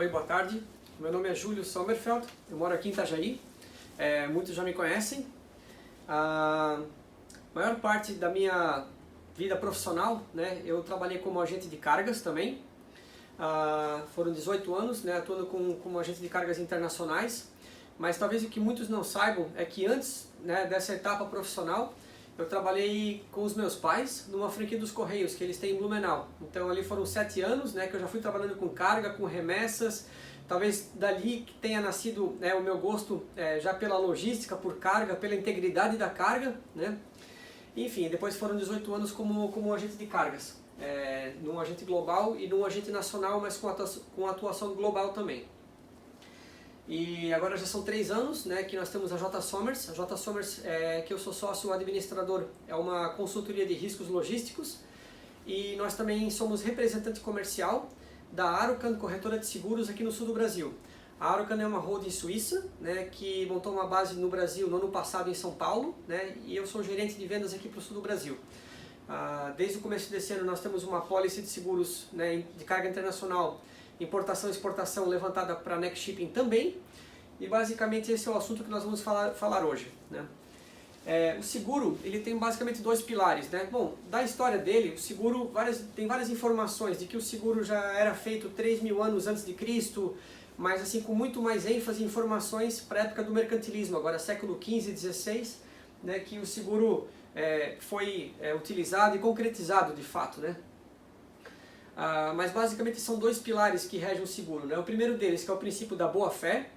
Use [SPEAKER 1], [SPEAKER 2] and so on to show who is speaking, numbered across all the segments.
[SPEAKER 1] Oi, boa tarde. Meu nome é Júlio Sommerfeld, eu moro aqui em Itajaí. Muitos já me conhecem. A maior parte da minha vida profissional, né, eu trabalhei como agente de cargas também. Foram 18 anos, né, atuando como agente de cargas internacionais. Mas talvez o que muitos não saibam é que antes, né, dessa etapa profissional, eu trabalhei com os meus pais numa franquia dos Correios, que eles têm em Blumenau. Então ali foram 7 anos, né, que eu já fui trabalhando com carga, com remessas. Talvez dali que tenha nascido, né, o meu gosto já pela logística, por carga, pela integridade da carga, né? Enfim, depois foram 18 anos como agente de cargas, num agente global e num agente nacional, mas com atuação global também. E agora já são 3 anos, né, que nós temos a J. Sommers. A J. Sommers, que eu sou sócio administrador, é uma consultoria de riscos logísticos. E nós também somos representante comercial da Arucan, corretora de seguros aqui no sul do Brasil. A Arucan é uma holding suíça, né, que montou uma base no Brasil no ano passado em São Paulo, né, e eu sou gerente de vendas aqui para o sul do Brasil. Desde o começo desse ano nós temos uma pólice de seguros, né, de carga internacional, importação e exportação levantada para Next Shipping também, e basicamente esse é o assunto que nós vamos falar hoje, né? O seguro, ele tem basicamente 2 pilares, né? Bom, da história dele, o seguro, tem várias informações de que o seguro já era feito 3.000 anos antes de Cristo, mas assim com muito mais ênfase em informações para a época do mercantilismo, agora século XV e XVI, né, que o seguro foi utilizado e concretizado de fato, né? Mas basicamente são 2 pilares que regem o seguro, né? O primeiro deles, que é o princípio da boa-fé,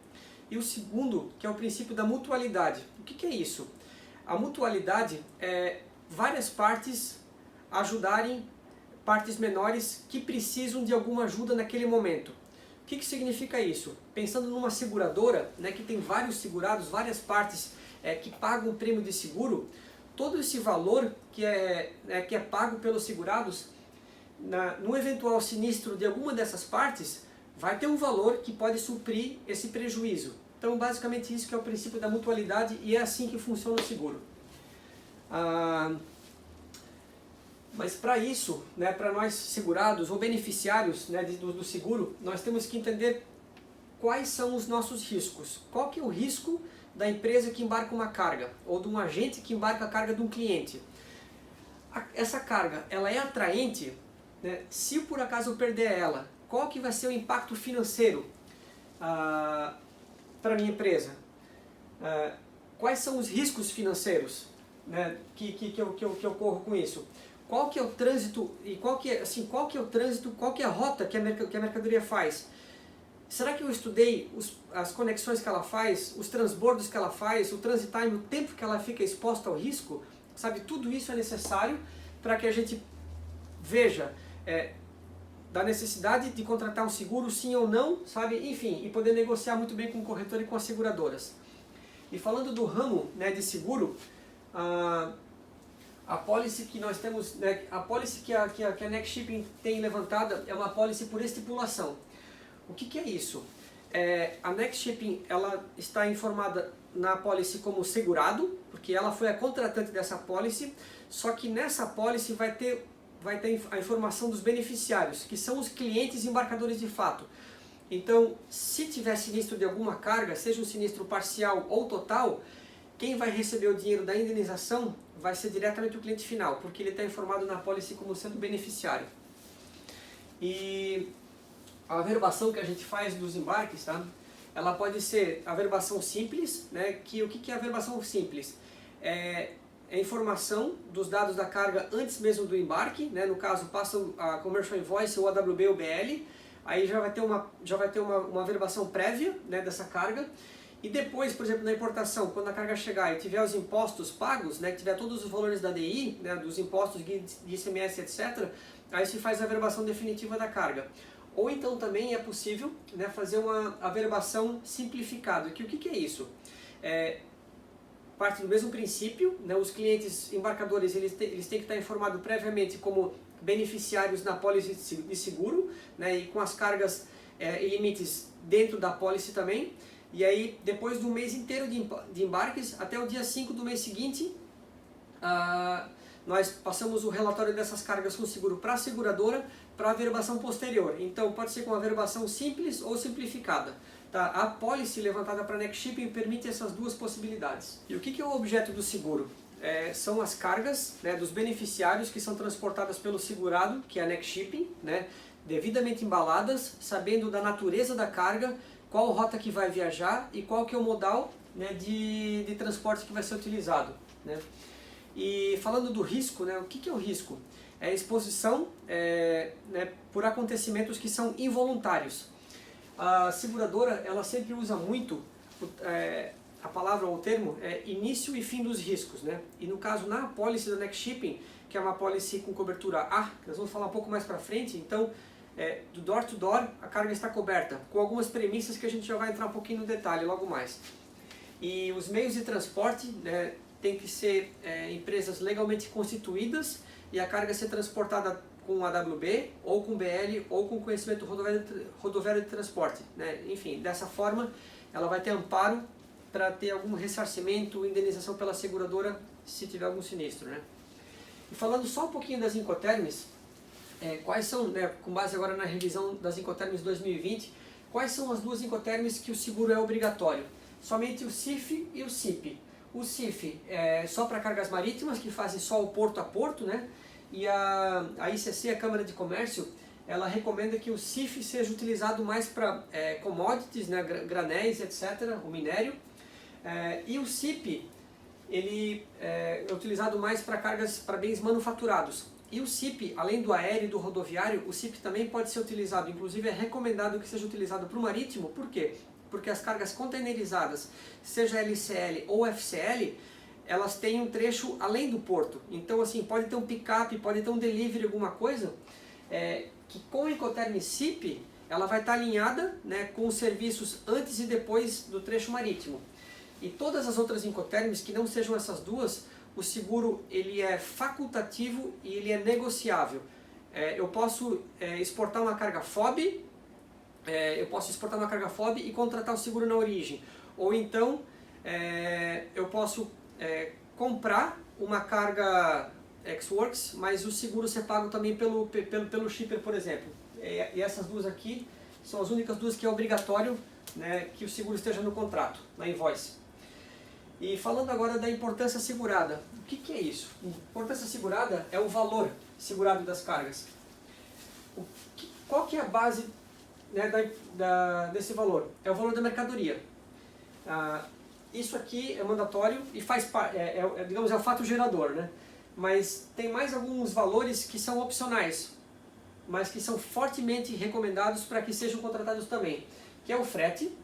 [SPEAKER 1] e o segundo, que é o princípio da mutualidade. O que é isso? A mutualidade é várias partes ajudarem partes menores que precisam de alguma ajuda naquele momento. O que significa isso? Pensando numa seguradora, né, que tem vários segurados, várias partes que pagam o prêmio de seguro, todo esse valor que é pago pelos segurados, no eventual sinistro de alguma dessas partes, vai ter um valor que pode suprir esse prejuízo. Então, basicamente isso que é o princípio da mutualidade e é assim que funciona o seguro. Mas para isso, né, para nós segurados ou beneficiários, né, do seguro, nós temos que entender quais são os nossos riscos. Qual que é o risco da empresa que embarca uma carga ou de um agente que embarca a carga de um cliente? Essa carga, ela é atraente, né? Se por acaso eu perder ela, qual que vai ser o impacto financeiro para a minha empresa? Quais são os riscos financeiros, né, que eu corro com isso? Qual que é o trânsito e qual que é a rota que a mercadoria faz? Será que eu estudei as conexões que ela faz, os transbordos que ela faz, o transit time, o tempo que ela fica exposta ao risco? Sabe, tudo isso é necessário para que a gente veja da necessidade de contratar um seguro, sim ou não, sabe? Enfim, e poder negociar muito bem com o corretor e com as seguradoras. E falando do ramo, né, de seguro, a policy que nós temos, né, a policy que a Next Shipping tem levantada é uma policy por estipulação. O que é isso? A Next Shipping, ela está informada na policy como segurado, porque ela foi a contratante dessa policy, só que nessa policy vai ter a informação dos beneficiários, que são os clientes embarcadores de fato. Então, se tiver sinistro de alguma carga, seja um sinistro parcial ou total, quem vai receber o dinheiro da indenização vai ser diretamente o cliente final, porque ele está informado na policy como sendo beneficiário. E a averbação que a gente faz dos embarques, tá? Ela pode ser a averbação simples, né? O que é a averbação simples? É a informação dos dados da carga antes mesmo do embarque, né? No caso, passa a Commercial Invoice ou a AWB ou BL, aí já vai ter uma averbação prévia, né, dessa carga. E depois, por exemplo, na importação, quando a carga chegar e tiver os impostos pagos, né, que tiver todos os valores da DI, né, dos impostos de ICMS, etc., aí se faz a averbação definitiva da carga. Ou então também é possível, né, fazer uma averbação simplificada. O que é isso? Parte do mesmo princípio, né, os clientes embarcadores eles têm que estar informados previamente como beneficiários na pólice de seguro, né, e com as cargas e limites dentro da pólice também. E aí, depois do mês inteiro de embarques, até o dia 5 do mês seguinte, nós passamos o relatório dessas cargas com seguro para a seguradora para a averbação posterior. Então pode ser com uma averbação simples ou simplificada. Tá? A pólice levantada para Next Shipping permite essas duas possibilidades. E o que é o objeto do seguro? São as cargas, né, dos beneficiários que são transportadas pelo segurado, que é a Next Shipping, né, devidamente embaladas, sabendo da natureza da carga, qual rota que vai viajar e qual que é o modal, né, de transporte que vai ser utilizado. Né. E falando do risco, né, o que é o risco? É a exposição né, por acontecimentos que são involuntários. A seguradora ela sempre usa muito a palavra ou o termo início e fim dos riscos. Né? E no caso, na apólice da Next Shipping, que é uma apólice com cobertura A, que nós vamos falar um pouco mais para frente, então do door to door a carga está coberta, com algumas premissas que a gente já vai entrar um pouquinho no detalhe logo mais. E os meios de transporte, né, tem que ser empresas legalmente constituídas e a carga ser transportada com AWB, ou com BL, ou com conhecimento rodoviário de transporte. Né? Enfim, dessa forma ela vai ter amparo para ter algum ressarcimento, indenização pela seguradora se tiver algum sinistro. Né? E falando só um pouquinho das Incoterms, quais são, né, com base agora na revisão das Incoterms 2020, quais são as duas Incoterms que o seguro é obrigatório? Somente o CIF e o CIP. O CIF é só para cargas marítimas, que fazem só o porto a porto, né? E a ICC, a Câmara de Comércio, ela recomenda que o CIF seja utilizado mais para commodities, né? Granéis, etc., o minério. E o CIP, ele é utilizado mais para cargas, para bens manufaturados. E o CIP, além do aéreo e do rodoviário, o CIP também pode ser utilizado, inclusive é recomendado que seja utilizado para o marítimo. Por quê? Porque as cargas containerizadas, seja LCL ou FCL, elas têm um trecho além do porto. Então, assim, pode ter um pick-up, pode ter um delivery, alguma coisa, que com a Incoterm CIP, ela vai estar alinhada, né, com os serviços antes e depois do trecho marítimo. E todas as outras Incoterms, que não sejam essas duas, o seguro ele é facultativo e ele é negociável. Eu posso exportar uma carga FOB, e contratar o seguro na origem. Ou então, eu posso comprar uma carga ex-works, mas o seguro ser pago também pelo shipper, por exemplo. E essas duas aqui são as únicas duas que é obrigatório, né, que o seguro esteja no contrato, na invoice. E falando agora da importância segurada. O que é isso? Importância segurada é o valor segurado das cargas. Qual que é a base, né, desse valor? É o valor da mercadoria. Isso aqui é mandatório e faz digamos, é o fato gerador, né? Mas tem mais alguns valores que são opcionais, mas que são fortemente recomendados para que sejam contratados também, que é o frete,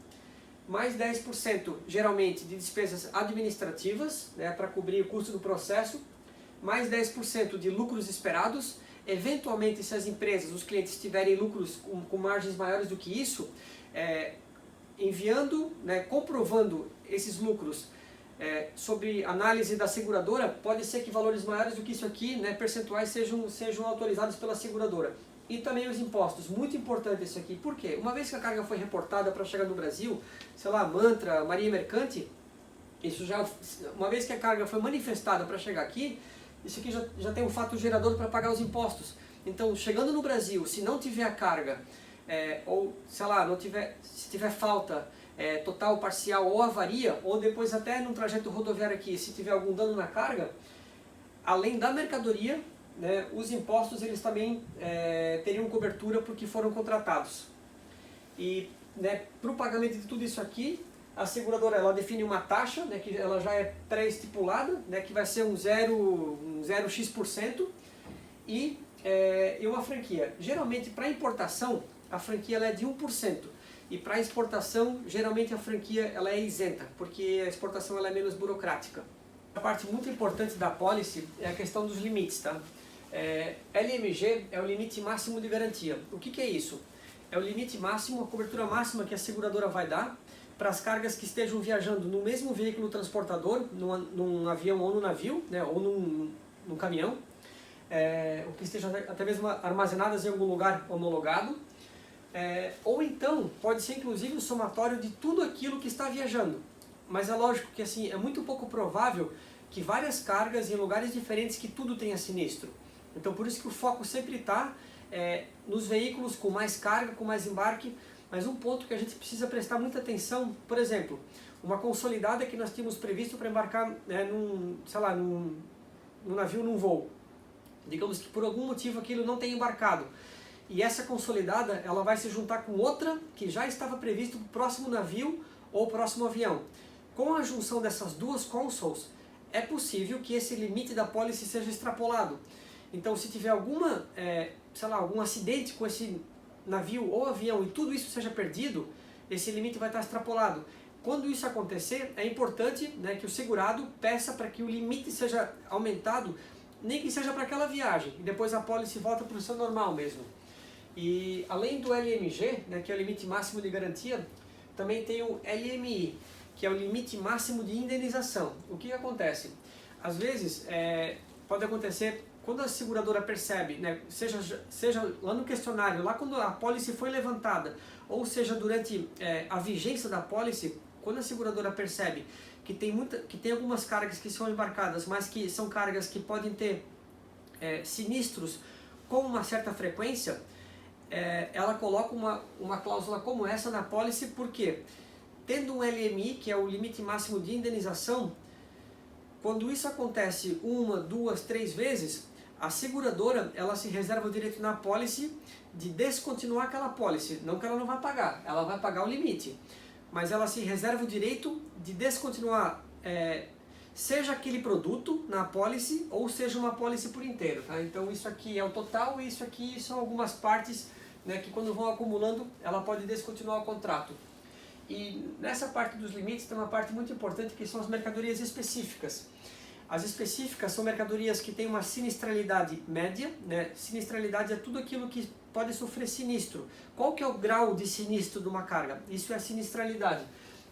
[SPEAKER 1] mais 10% geralmente de despesas administrativas, né, para cobrir o custo do processo, mais 10% de lucros esperados. Eventualmente, se as empresas, os clientes tiverem lucros com margens maiores do que isso, enviando, né, comprovando esses lucros sobre análise da seguradora, pode ser que valores maiores do que isso aqui, né, percentuais, sejam autorizados pela seguradora. E também os impostos, muito importante isso aqui. Por quê? Uma vez que a carga foi reportada para chegar no Brasil, sei lá, Mantra, Marinha Mercante, uma vez que a carga foi manifestada para chegar aqui, isso aqui já tem um fato gerador para pagar os impostos. Então, chegando no Brasil, se não tiver a carga, ou sei lá, se tiver falta total, parcial ou avaria, ou depois até num trajeto rodoviário aqui, se tiver algum dano na carga, além da mercadoria, né, os impostos eles também teriam cobertura porque foram contratados. E, né, para o pagamento de tudo isso aqui, a seguradora ela define uma taxa, né, que ela já é pré-estipulada, né, que vai ser um 0x%, e uma franquia. Geralmente para importação a franquia ela é de 1%, e para exportação geralmente a franquia ela é isenta, porque a exportação ela é menos burocrática. A parte muito importante da policy é a questão dos limites, tá? LMG é o limite máximo de garantia. O que é isso? É o limite máximo, a cobertura máxima que a seguradora vai dar para as cargas que estejam viajando no mesmo veículo transportador, num avião ou no navio, né, ou num caminhão, ou que estejam até mesmo armazenadas em algum lugar homologado, ou então pode ser inclusive o somatório de tudo aquilo que está viajando. Mas é lógico que assim, é muito pouco provável que várias cargas em lugares diferentes que tudo tenha sinistro. Então por isso que o foco sempre está nos veículos com mais carga, com mais embarque, mas um ponto que a gente precisa prestar muita atenção, por exemplo, uma consolidada que nós tínhamos previsto para embarcar num navio, num voo. Digamos que por algum motivo aquilo não tem embarcado. E essa consolidada ela vai se juntar com outra que já estava previsto para o próximo navio ou próximo avião. Com a junção dessas duas consoles, é possível que esse limite da pólice seja extrapolado. Então se tiver algum acidente com esse navio ou avião e tudo isso seja perdido, esse limite vai estar extrapolado. Quando isso acontecer, é importante, né, que o segurado peça para que o limite seja aumentado, nem que seja para aquela viagem, e depois a pólice volta para o seu normal mesmo. E além do LMG, né, que é o limite máximo de garantia, também tem o LMI, que é o limite máximo de indenização. O que acontece? Às vezes, pode acontecer, quando a seguradora percebe, né, seja lá no questionário, lá quando a pólice foi levantada, ou seja durante a vigência da pólice, quando a seguradora percebe que tem algumas cargas que são embarcadas, mas que são cargas que podem ter sinistros com uma certa frequência, ela coloca uma cláusula como essa na pólice, porque tendo um LMI, que é o limite máximo de indenização, quando isso acontece 1, 2, 3 vezes, a seguradora ela se reserva o direito na pólice de descontinuar aquela pólice. Não que ela não vai pagar, ela vai pagar o limite. Mas ela se reserva o direito de descontinuar, seja aquele produto na pólice ou seja uma pólice por inteiro. Tá? Então isso aqui é o total e isso aqui são algumas partes, né, que quando vão acumulando ela pode descontinuar o contrato. E nessa parte dos limites tem uma parte muito importante que são as mercadorias específicas. As específicas são mercadorias que têm uma sinistralidade média, né? Sinistralidade é tudo aquilo que pode sofrer sinistro. Qual que é o grau de sinistro de uma carga? Isso é a sinistralidade.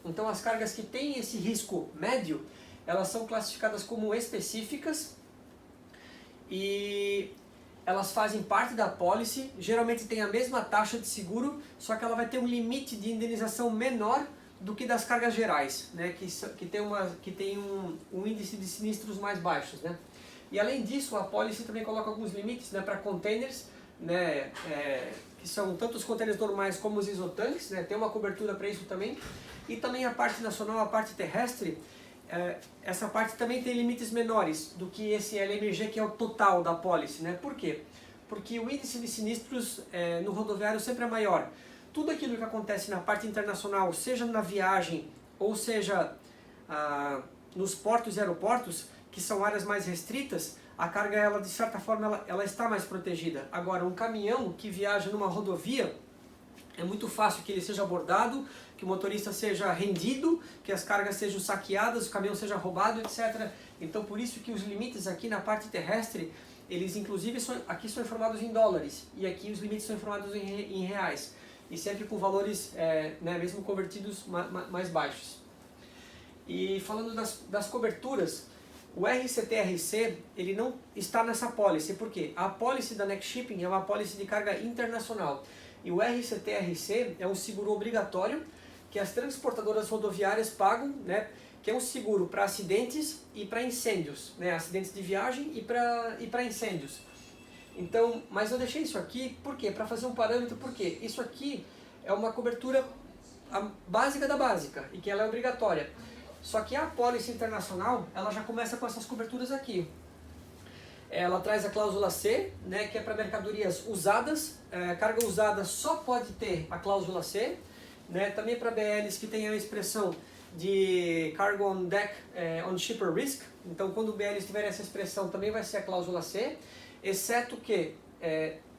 [SPEAKER 1] Então as cargas que têm esse risco médio, elas são classificadas como específicas e elas fazem parte da pólice, geralmente tem a mesma taxa de seguro, só que ela vai ter um limite de indenização menor do que das cargas gerais, né, que tem um índice de sinistros mais baixos, né. E além disso, a pólice também coloca alguns limites, né, para containers, né, que são tanto os containers normais como os isotanques, né, tem uma cobertura para isso também. E também a parte nacional, a parte terrestre, essa parte também tem limites menores do que esse LMG, que é o total da pólice, né. Por quê? Porque o índice de sinistros no rodoviário sempre é maior. Tudo aquilo que acontece na parte internacional, seja na viagem ou seja nos portos e aeroportos, que são áreas mais restritas, a carga, ela, de certa forma, ela está mais protegida. Agora, um caminhão que viaja numa rodovia, é muito fácil que ele seja abordado, que o motorista seja rendido, que as cargas sejam saqueadas, o caminhão seja roubado, etc. Então, por isso que os limites aqui na parte terrestre, eles inclusive aqui são informados em dólares, e aqui os limites são informados em reais. E sempre com valores, né, mesmo convertidos, mais baixos. E falando das coberturas, o RCT-RC ele não está nessa pólice, por quê? A pólice da Next Shipping é uma pólice de carga internacional. E o RCT-RC é um seguro obrigatório que as transportadoras rodoviárias pagam, né, que é um seguro para acidentes e para incêndios, né, acidentes de viagem e para incêndios. Então, mas eu deixei isso aqui, por quê? Para fazer um parâmetro, porque isso aqui é uma cobertura básica da básica, e que ela é obrigatória. Só que a pólice internacional, ela já começa com essas coberturas aqui. Ela traz a cláusula C, né, que é para mercadorias usadas, carga usada só pode ter a cláusula C, né, também para BLs que tem a expressão de Cargo on Deck on Shipper Risk, então quando o BL tiver essa expressão também vai ser a cláusula C, exceto que,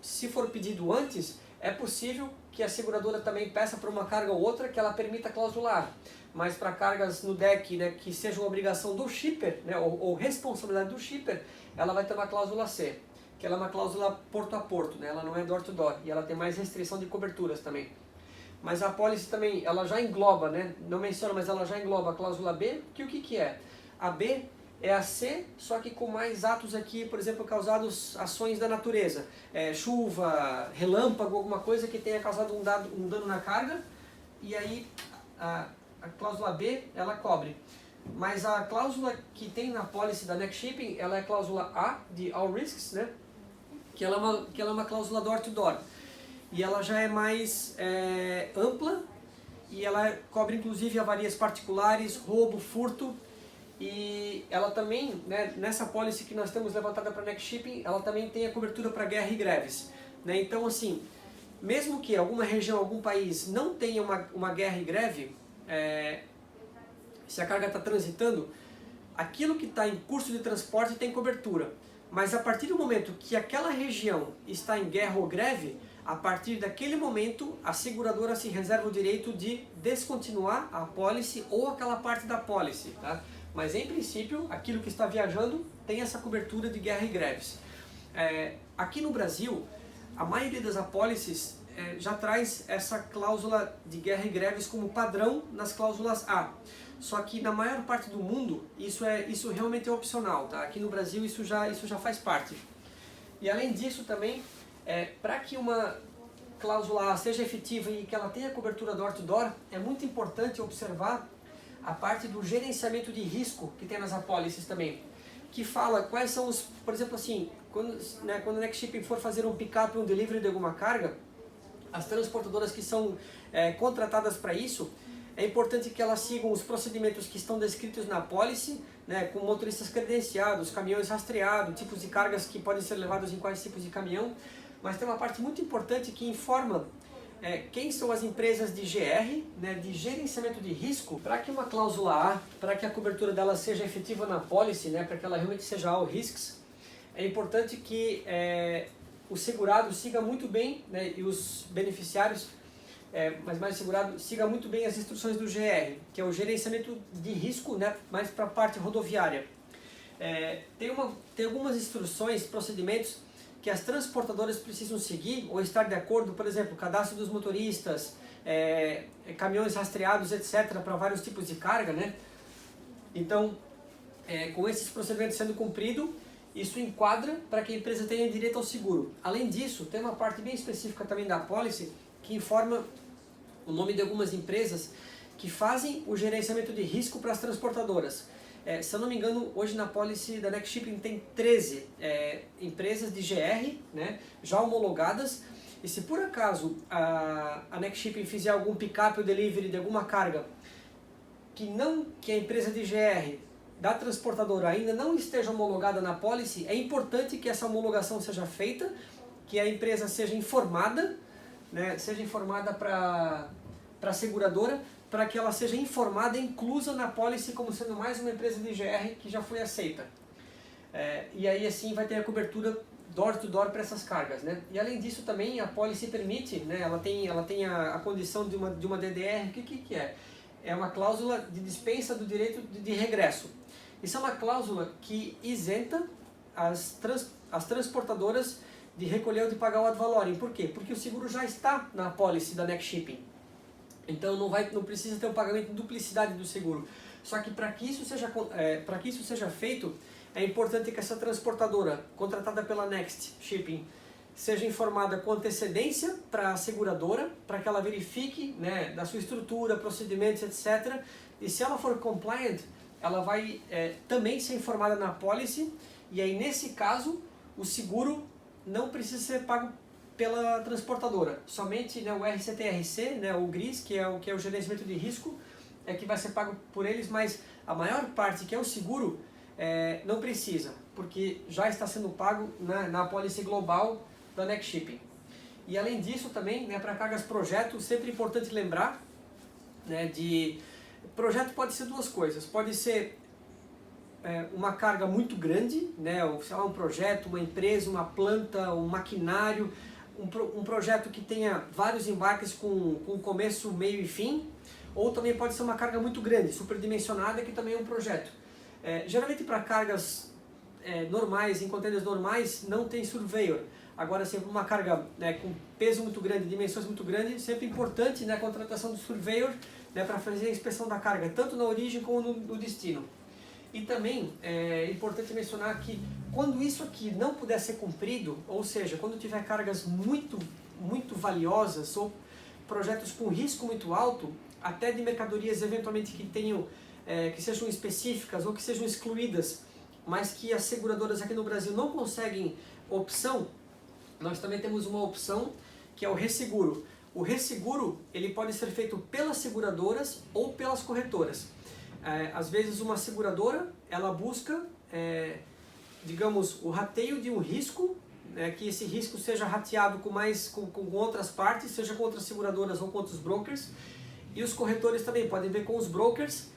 [SPEAKER 1] se for pedido antes, é possível que a seguradora também peça para uma carga ou outra que ela permita clausular. Mas para cargas no deck, né, que seja uma obrigação do shipper, né, ou responsabilidade do shipper, ela vai ter uma cláusula C, que ela é uma cláusula porto a porto, né, ela não é door to door, e ela tem mais restrição de coberturas também. Mas a pólice também, ela já engloba, né, não menciona, mas ela já engloba a cláusula B, que o que é? A B é a C, só que com mais atos aqui, por exemplo, causados ações da natureza. Chuva, relâmpago, alguma coisa que tenha causado um dano na carga, e aí a cláusula B, ela cobre. mas a cláusula que tem na policy da Next Shipping, ela é a cláusula A, de All Risks, né? Que ela é uma cláusula door-to-door. E ela já é mais ampla, e ela cobre inclusive avarias particulares, roubo, furto, e ela também, né, nessa policy que nós temos levantada para a Next Shipping, ela também tem a cobertura para guerra e greves. Né? Então, assim, mesmo que alguma região, algum país não tenha uma guerra e greve, se a carga está transitando, aquilo que está em curso de transporte tem cobertura. Mas a partir do momento que aquela região está em guerra ou greve, a partir daquele momento a seguradora se reserva o direito de descontinuar a policy ou aquela parte da policy. Tá? Mas em princípio, aquilo que está viajando tem essa cobertura de guerra e greves. Aqui no Brasil, a maioria das apólices já traz essa cláusula de guerra e greves como padrão nas cláusulas A. Só que na maior parte do mundo isso realmente é opcional, tá? Aqui no Brasil isso já faz parte. E além disso também, para que uma cláusula A seja efetiva e que ela tenha cobertura door-to-door, é muito importante observar a parte do gerenciamento de risco que tem nas apólices também, que fala quais são os, por exemplo assim, quando a Next Shipping for fazer um pick-up, um delivery de alguma carga, as transportadoras que são contratadas para isso, é importante que elas sigam os procedimentos que estão descritos na apólice, né, com motoristas credenciados, caminhões rastreados, tipos de cargas que podem ser levados em quais tipos de caminhão, mas tem uma parte muito importante que informa quem são as empresas de GR, né, de gerenciamento de risco, para que uma cláusula A, para que a cobertura dela seja efetiva na policy, né, para que ela realmente seja all risks, é importante que o segurado siga muito bem, né, e os beneficiários, mas mais segurado, siga muito bem as instruções do GR, que é o gerenciamento de risco, né, mais para a parte rodoviária. Tem algumas instruções, procedimentos que as transportadoras precisam seguir ou estar de acordo, por exemplo, cadastro dos motoristas, caminhões rastreados, etc., para vários tipos de carga, né? Então, com esses procedimentos sendo cumpridos, isso enquadra para que a empresa tenha direito ao seguro. Além disso, tem uma parte bem específica também da apólice que informa o nome de algumas empresas que fazem o gerenciamento de risco para as transportadoras. Se eu não me engano, hoje na policy da Next Shipping tem 13 empresas de GR, né, já homologadas, e se por acaso a Next Shipping fizer algum pick-up ou delivery de alguma carga que a empresa de GR da transportadora ainda não esteja homologada na policy, é importante que essa homologação seja feita, que a empresa seja informada, né, para a seguradora, para que ela seja informada e inclusa na policy como sendo mais uma empresa de GR que já foi aceita. E aí assim vai ter a cobertura door-to-door para essas cargas. Né? E além disso também a policy permite, né, ela tem a condição de uma DDR, o que é? É uma cláusula de dispensa do direito de regresso. Isso é uma cláusula que isenta as transportadoras de recolher ou de pagar o ad valorem. Por quê? Porque o seguro já está na policy da Next Shipping. Então não precisa ter um pagamento de duplicidade do seguro. Só que para que isso seja feito, é importante que essa transportadora contratada pela Next Shipping seja informada com antecedência para a seguradora, para que ela verifique, né, da sua estrutura, procedimentos, etc. E se ela for compliant, ela vai também ser informada na policy, e aí nesse caso o seguro não precisa ser pago pela transportadora, somente, né, o RCTRC, né, o GRIS, que é o gerenciamento de risco, que vai ser pago por eles, mas a maior parte, que é o seguro, não precisa, porque já está sendo pago na policy global da Next Shipping. E além disso também, né, para cargas projeto, sempre importante lembrar, né, projeto pode ser duas coisas, pode ser uma carga muito grande, né, sei lá, um projeto, uma empresa, uma planta, um maquinário, um projeto que tenha vários embarques com começo, meio e fim, ou também pode ser uma carga muito grande, superdimensionada, que também é um projeto. Geralmente para cargas normais, em contêineres normais, não tem surveyor. Agora, sempre uma carga, né, com peso muito grande, dimensões muito grandes, sempre importante, né, a contratação do surveyor, né, para fazer a inspeção da carga, tanto na origem como no destino. E também é importante mencionar que quando isso aqui não puder ser cumprido, ou seja, quando tiver cargas muito, muito valiosas ou projetos com risco muito alto, até de mercadorias eventualmente que tenham que sejam específicas ou que sejam excluídas, mas que as seguradoras aqui no Brasil não conseguem opção, nós também temos uma opção que é o resseguro. O resseguro ele pode ser feito pelas seguradoras ou pelas corretoras. Às vezes uma seguradora ela busca, digamos, o rateio de um risco, que esse risco seja rateado com outras partes, seja com outras seguradoras ou com outros brokers, e os corretores também podem ver com os brokers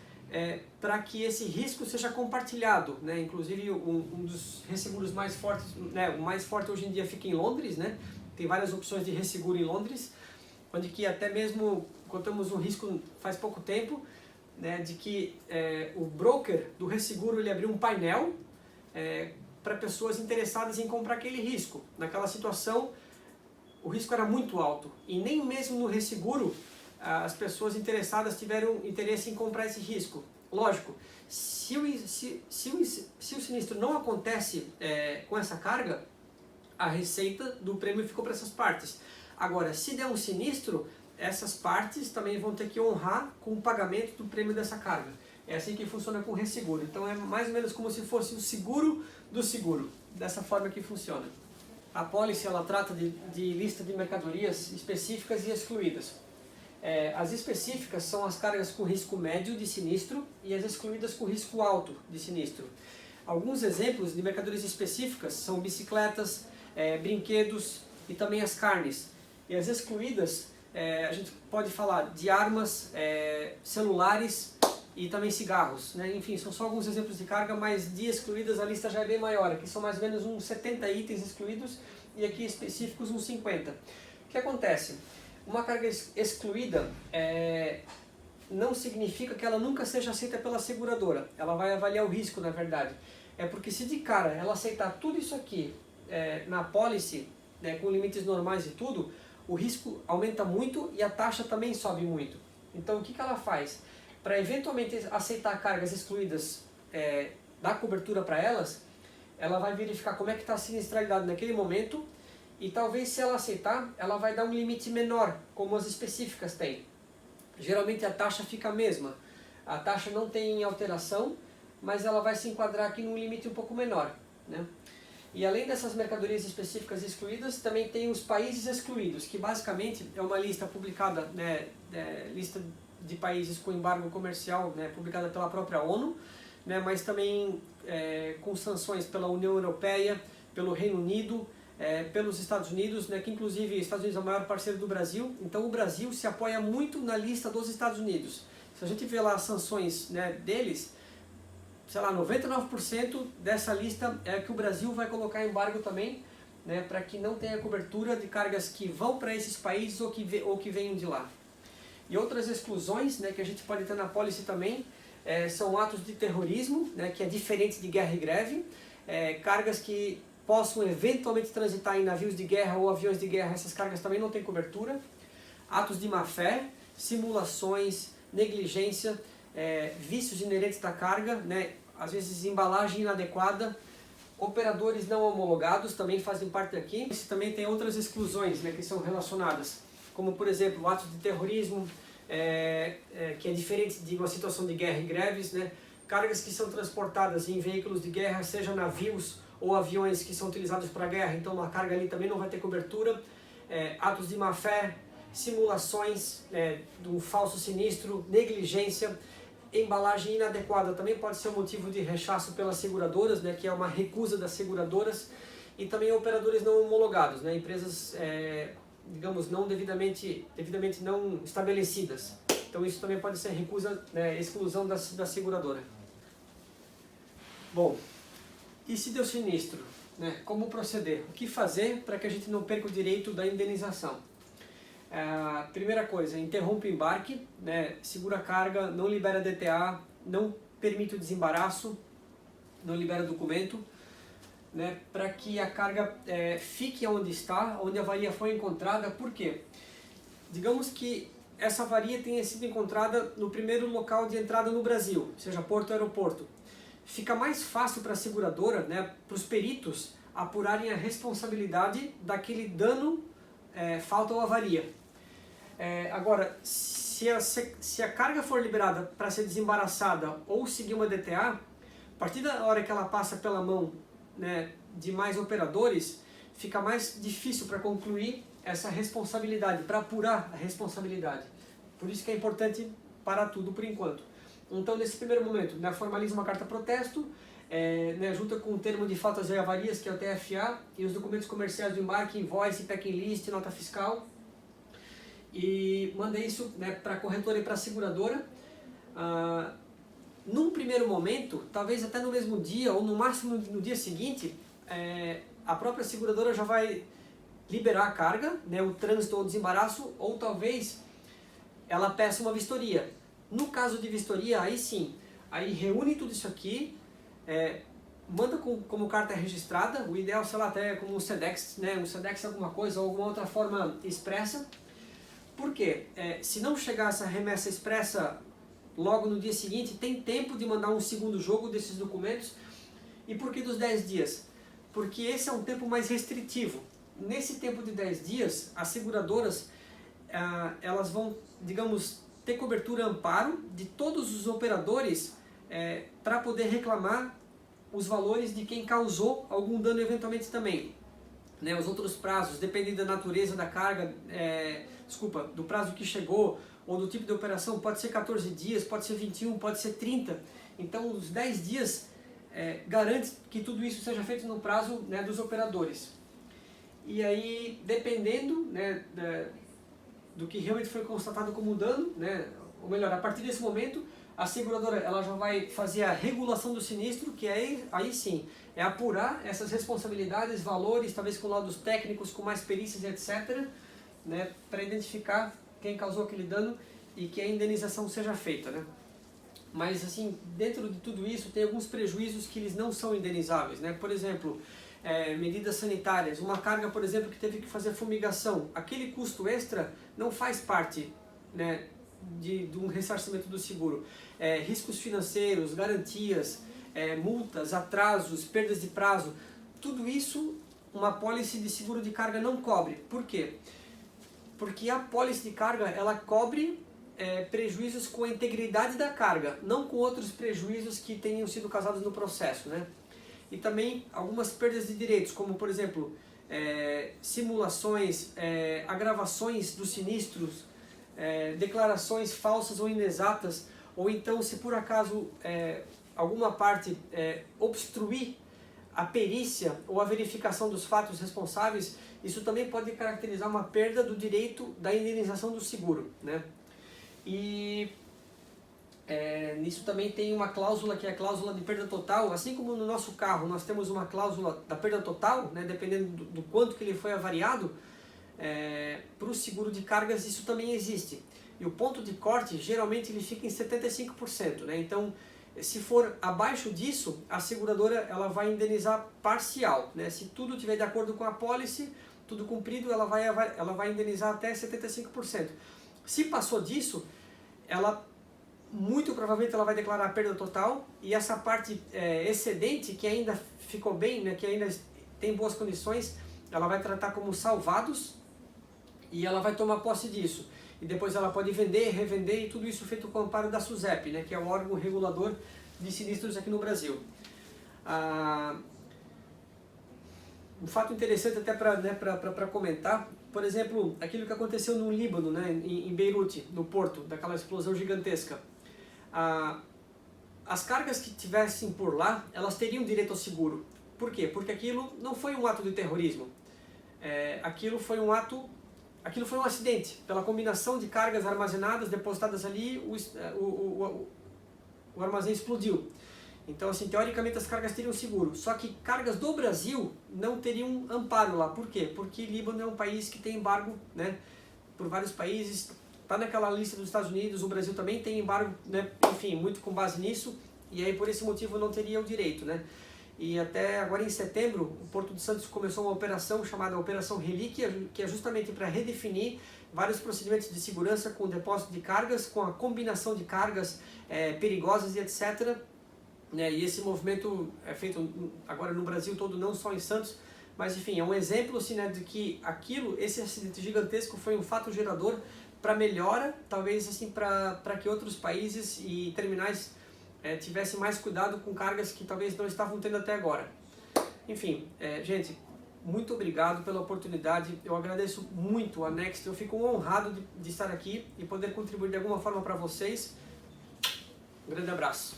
[SPEAKER 1] para que esse risco seja compartilhado, Inclusive um dos resseguros mais fortes, o mais forte hoje em dia fica em Londres, Tem várias opções de resseguro em Londres, onde que até mesmo contamos um risco faz pouco tempo, de que o broker do resseguro ele abriu um painel para pessoas interessadas em comprar aquele risco. Naquela situação, o risco era muito alto e nem mesmo no resseguro as pessoas interessadas tiveram interesse em comprar esse risco. Lógico, se o sinistro não acontece com essa carga, a receita do prêmio ficou para essas partes. Agora, se der um sinistro, essas partes também vão ter que honrar com o pagamento do prêmio dessa carga. É assim que funciona com o resseguro. Então é mais ou menos como se fosse o seguro do seguro. Dessa forma que funciona. A pólice ela trata de lista de mercadorias específicas e excluídas. As específicas são as cargas com risco médio de sinistro e as excluídas com risco alto de sinistro. Alguns exemplos de mercadorias específicas são bicicletas, brinquedos e também as carnes. E as excluídas, a gente pode falar de armas, celulares e também cigarros, Enfim, são só alguns exemplos de carga, mas de excluídas a lista já é bem maior. Aqui são mais ou menos uns 70 itens excluídos e aqui específicos uns 50. O que acontece? Uma carga excluída não significa que ela nunca seja aceita pela seguradora. Ela vai avaliar o risco, na verdade. É porque se de cara ela aceitar tudo isso aqui na pólice, com limites normais e tudo, o risco aumenta muito e a taxa também sobe muito. Então o que ela faz? Para eventualmente aceitar cargas excluídas, dar cobertura para elas, ela vai verificar como é que está a sinistralidade naquele momento e talvez se ela aceitar, ela vai dar um limite menor, como as específicas têm. Geralmente a taxa fica a mesma, a taxa não tem alteração, mas ela vai se enquadrar aqui num limite um pouco menor, E além dessas mercadorias específicas excluídas, também tem os países excluídos, que basicamente é uma lista publicada, lista de países com embargo comercial, publicada pela própria ONU, mas também com sanções pela União Europeia, pelo Reino Unido, pelos Estados Unidos, que inclusive os Estados Unidos é o maior parceiro do Brasil, então o Brasil se apoia muito na lista dos Estados Unidos. Se a gente vê lá as sanções deles, sei lá, 99% dessa lista é que o Brasil vai colocar embargo também, para que não tenha cobertura de cargas que vão para esses países ou que venham de lá. E outras exclusões que a gente pode ter na pólice também são atos de terrorismo, que é diferente de guerra e greve, cargas que possam eventualmente transitar em navios de guerra ou aviões de guerra, essas cargas também não têm cobertura, atos de má-fé, simulações, negligência, vícios inerentes da carga, às vezes embalagem inadequada, operadores não homologados também fazem parte aqui. Esse também tem outras exclusões que são relacionadas, como por exemplo atos de terrorismo, que é diferente de uma situação de guerra e greves, cargas que são transportadas em veículos de guerra, seja navios ou aviões que são utilizados para guerra, então a carga ali também não vai ter cobertura, atos de má-fé, simulações de um falso sinistro, negligência, embalagem inadequada também pode ser um motivo de rechaço pelas seguradoras, que é uma recusa das seguradoras, e também operadores não homologados, empresas, digamos, não devidamente não estabelecidas. Então isso também pode ser recusa, exclusão da seguradora. Bom, e se deu sinistro? Como proceder? O que fazer para que a gente não perca o direito da indenização? Primeira coisa, interrompe o embarque, segura a carga, não libera DTA, não permite o desembaraço, não libera documento, para que a carga fique onde está, onde a avaria foi encontrada. Por quê? Digamos que essa avaria tenha sido encontrada no primeiro local de entrada no Brasil, seja porto ou aeroporto. Fica mais fácil para a seguradora, para os peritos, apurarem a responsabilidade daquele dano, falta ou avaria. Agora, se se a carga for liberada para ser desembaraçada ou seguir uma DTA, a partir da hora que ela passa pela mão, né, de mais operadores, fica mais difícil para concluir essa responsabilidade, para apurar a responsabilidade. Por isso que é importante parar tudo por enquanto. Então, nesse primeiro momento, né, formaliza uma carta protesto, né, junta com o termo de faltas e avarias, que é o TFA, e os documentos comerciais do embarque, invoice, packing list, nota fiscal, e manda isso, né, para a corretora e para a seguradora. Num primeiro momento, talvez até no mesmo dia, ou no máximo no dia seguinte, a própria seguradora já vai liberar a carga, né, o trânsito ou o desembaraço, ou talvez ela peça uma vistoria. No caso de vistoria, aí sim, aí reúne tudo isso aqui, manda como carta registrada, o ideal, sei lá, até como um SEDEX, né, um SEDEX alguma coisa, ou alguma outra forma expressa. Por quê? Se não chegar essa remessa expressa logo no dia seguinte, tem tempo de mandar um segundo jogo desses documentos. E por que dos 10 dias? Porque esse é um tempo mais restritivo. Nesse tempo de 10 dias, as seguradoras elas vão, digamos, ter cobertura amparo de todos os operadores para poder reclamar os valores de quem causou algum dano eventualmente também. Né, os outros prazos, dependendo da natureza da carga, do prazo que chegou ou do tipo de operação, pode ser 14 dias, pode ser 21, pode ser 30. Então, os 10 dias garante que tudo isso seja feito no prazo, né, dos operadores. E aí, dependendo, né, do que realmente foi constatado como dano, né, ou melhor, a partir desse momento, a seguradora ela já vai fazer a regulação do sinistro, que aí sim é apurar essas responsabilidades, valores, talvez com laudos técnicos, com mais perícias, etc., né, para identificar quem causou aquele dano e que a indenização seja feita, né? Mas assim, dentro de tudo isso tem alguns prejuízos que eles não são indenizáveis, né? Por exemplo, medidas sanitárias, uma carga, por exemplo, que teve que fazer fumigação, aquele custo extra não faz parte, né, de um ressarcimento do seguro. Riscos financeiros, garantias, multas, atrasos, perdas de prazo, tudo isso uma apólice de seguro de carga não cobre. Por quê? Porque a apólice de carga ela cobre prejuízos com a integridade da carga, não com outros prejuízos que tenham sido causados no processo, né? E também algumas perdas de direitos, como por exemplo, simulações, agravações dos sinistros, declarações falsas ou inexatas, ou então se por acaso alguma parte obstruir a perícia ou a verificação dos fatos responsáveis, isso também pode caracterizar uma perda do direito da indenização do seguro, né? E nisso também tem uma cláusula que é a cláusula de perda total, assim como no nosso carro nós temos uma cláusula da perda total, né, dependendo do quanto que ele foi avariado, para o seguro de cargas isso também existe. E o ponto de corte geralmente ele fica em 75%, né? Então, se for abaixo disso, a seguradora ela vai indenizar parcial, né? Se tudo estiver de acordo com a apólice, tudo cumprido, ela vai indenizar até 75%. Se passou disso, ela muito provavelmente ela vai declarar a perda total, e essa parte excedente, que ainda ficou bem, né, que ainda tem boas condições, ela vai tratar como salvados e ela vai tomar posse disso. E depois ela pode vender, revender, e tudo isso feito com o amparo da SUSEP, né, que é o órgão regulador de sinistros aqui no Brasil. Um fato interessante até para comentar, por exemplo, aquilo que aconteceu no Líbano, né, em Beirute, no porto, daquela explosão gigantesca. As cargas que tivessem por lá, elas teriam direito ao seguro. Por quê? Porque aquilo não foi um ato de terrorismo. Aquilo foi um acidente. Pela combinação de cargas armazenadas, depositadas ali, o armazém explodiu. Então, assim, teoricamente as cargas teriam seguro. Só que cargas do Brasil não teriam amparo lá. Por quê? Porque Líbano é um país que tem embargo, né, por vários países. Está naquela lista dos Estados Unidos, o Brasil também tem embargo, né, enfim, muito com base nisso. E aí, por esse motivo, não teria o direito, né? E até agora em setembro, o Porto de Santos começou uma operação chamada Operação Relíquia, que é justamente para redefinir vários procedimentos de segurança com depósito de cargas, com a combinação de cargas perigosas e etc. E esse movimento é feito agora no Brasil todo, não só em Santos, mas enfim, é um exemplo assim, né, de que esse acidente gigantesco foi um fato gerador para melhora, talvez assim para que outros países e terminais tivessem mais cuidado com cargas que talvez não estavam tendo até agora. Enfim, gente, muito obrigado pela oportunidade, eu agradeço muito a Next, eu fico honrado de estar aqui e poder contribuir de alguma forma para vocês. Um grande abraço.